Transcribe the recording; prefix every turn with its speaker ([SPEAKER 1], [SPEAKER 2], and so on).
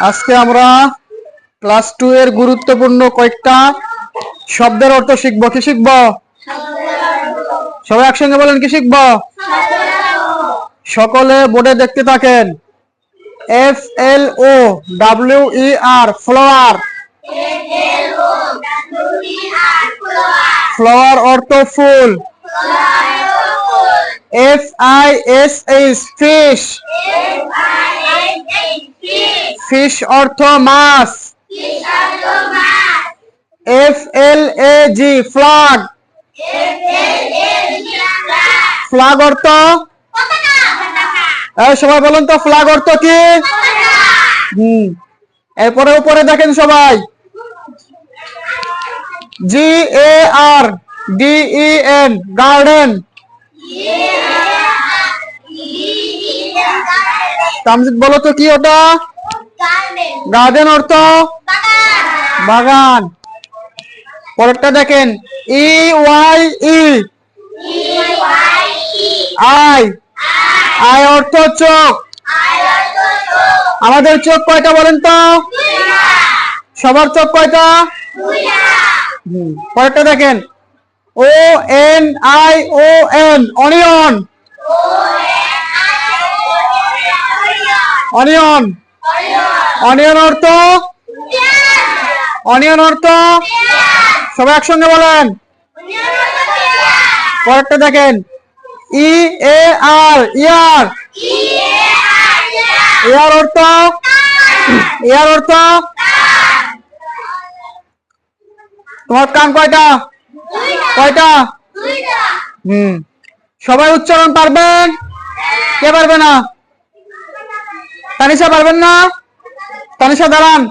[SPEAKER 1] আজকে আমরা ক্লাস 2 এর গুরুত্বপূর্ণ কয়েকটা শব্দের অর্থ শিখব। কি শিখব? সবাই একসঙ্গে বলেন, কি শিখব? সকলে বোর্ডে দেখতে থাকেন। FLOWER, flower. ফ্লাওয়ার অর্থ ফুল। FISH, fish. ফিশ অর্থ মাছ। FLAG, flag. ফ্ল্যাগ অর্থ, সবাই বলেন তো ফ্ল্যাগ অর্থ কি? এরপরে উপরে দেখেন সবাই, GARDEN, গার্ডেন। তামজিদ বলো তো কি ওটা? গার্ডেন অর্থ বাগান। পরেরটা দেখেন, EYE, আই। আই অর্থ চোখ। আমাদের চোখ কয়টা বলেন তো? সবার চোখ কয়টা? পরেরটা দেখেন, ONION, অনিয়ন। অনিয়ন। অনিয়ন অর্থ, অনিয়ন অর্থ, সবাই একসঙ্গে বলেন। পরেরটা দেখেন, EAR, ইয়ার। ইয়ার অর্থ, ইয়ার অর্থ, তোমার কান কয়টা? কয়টা? সবাই উচ্চারণ পারবেন? কে পারবে না? তানিশা পারবেন না? তানিশা দাঁড়ান।